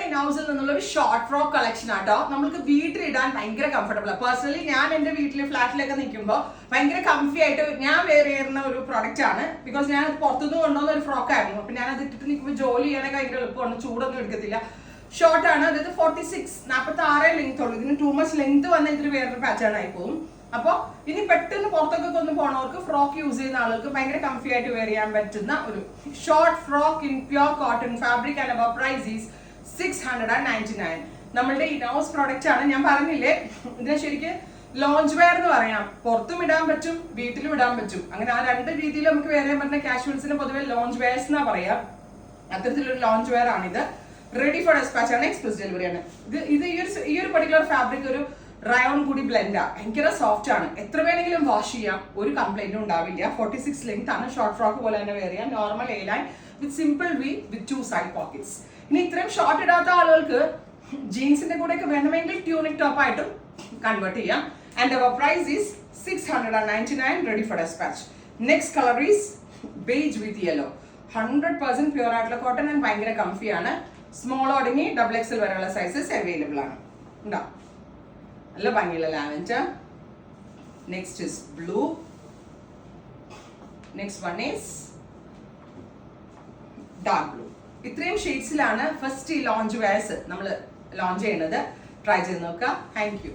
ഇനൗസിൽ നിന്നുള്ള ഒരു short frock collection ആട്ടോ. നമുക്ക് വീട്ടിലിടാൻ ഭയങ്കര കംഫർട്ടബിൾ ആണ്. പേഴ്സണലി ഞാൻ എന്റെ വീട്ടിൽ ഫ്ലാറ്റിലൊക്കെ നിൽക്കുമ്പോൾ ഭയങ്കര കംഫി ആയിട്ട് ഞാൻ വെയർ ചെയ്യുന്ന ഒരു പ്രൊഡക്റ്റ് ആണ്. ബിക്കോസ് ഞാൻ പുറത്തുനിന്ന് കൊണ്ടുവന്ന ഒരു ഫ്രോക്ക് ആയിരുന്നു. അപ്പൊ ഞാൻ അത് ഇട്ടിട്ട് നിൽക്കുമ്പോൾ ജോലി ചെയ്യാനൊക്കെ ഭയങ്കര എളുപ്പമാണ്, ചൂടൊന്നും എടുക്കത്തില്ല. ഷോർട്ട് ആണ്, അതായത് 46 ലെങ്ത് ഉള്ളൂ. ഇതിന് ടൂ മച്ച് ലെങ്ത് വന്ന ഇതിന് വേറൊരു പാറ്റേൺ ആയി പോകും. അപ്പോൾ ഇനി പെട്ടെന്ന് പുറത്തൊക്കെ ഒന്ന് പോണവർക്ക്, ഫ്രോക്ക് യൂസ് ചെയ്യുന്ന ആളുകൾക്ക് ഭയങ്കര കംഫി ആയിട്ട് വെയർ ചെയ്യാൻ പറ്റുന്ന ഒരു short frock in pure cotton fabric and our price is 699. നമ്മളുടെ ഇനൗസ് പ്രോഡക്റ്റ് ആണ്. ഞാൻ പറഞ്ഞില്ലേ, ഇതിനെ ശരിക്കും ലോഞ്ച് വെയർ എന്ന് പറയാം. പുറത്തും ഇടാൻ പറ്റും, വീട്ടിലും ഇടാൻ പറ്റും. അങ്ങനെ ആ രണ്ട് രീതിയിൽ നമുക്ക് വെയർ ചെയ്യാൻ പറ്റുന്ന കാഷ്വൽസിന് പൊതുവെ ലോഞ്ച് വെയർസ് എന്നാ പറയാം. അത്തരത്തിലൊരു ലോഞ്ച് വെയർ ആണിത്. റെഡി ഫോർ ഡെസ്പാച്ച് ആണ്, എക്സ്പ്രസ് ഡെലിവറി ആണ്. ഇത് ഈ ഒരു പർട്ടിക്കുലർ ഫാബ്രിക് ഒരു റയോൺ കൂടി ബ്ലെൻഡാ, ഭയങ്കര സോഫ്റ്റ് ആണ്. എത്ര വേണമെങ്കിലും വാഷ് ചെയ്യാം, ഒരു കംപ്ലൈന്റും ഉണ്ടാവില്ല. 46 ലെങ്ത് ആണ്. ഷോർട്ട് ഫ്രോക്ക് പോലെ തന്നെ വെയർ ചെയ്യാം. Normal A line with simple V with 2 side pockets. ഇനി ഇത്രയും ഷോർട്ട് ഇടാത്ത ആളുകൾക്ക് ജീൻസിന്റെ കൂടെ ഒക്കെ വേണമെങ്കിൽ ട്യൂണിക് ടോപ്പ് ആയിട്ടും കൺവേർട്ട് ചെയ്യാം. And our price is 699, ready for dispatch. Next colour is beige with yellow. 100% pure ആയിട്ടുള്ള കോട്ടൺ ആൻഡ് ഭയങ്കര കംഫിയാണ്. സ്മോൾ ഒടുങ്ങി XXL വരെയുള്ള സൈസസ് അവൈലബിൾ ആണ്. ഉണ്ടോ? നല്ല ഭംഗിയുള്ള lavender. Next is blue. Next one is dark blue. ഇത്രയും ഷെയ്ഡ്സിലാണ് ഫസ്റ്റ് ഈ ലോഞ്ച് വെയർസ് നമ്മൾ ലോഞ്ച് ചെയ്യുന്നത്. ട്രൈ ചെയ്ത് നോക്കുക. Thank you.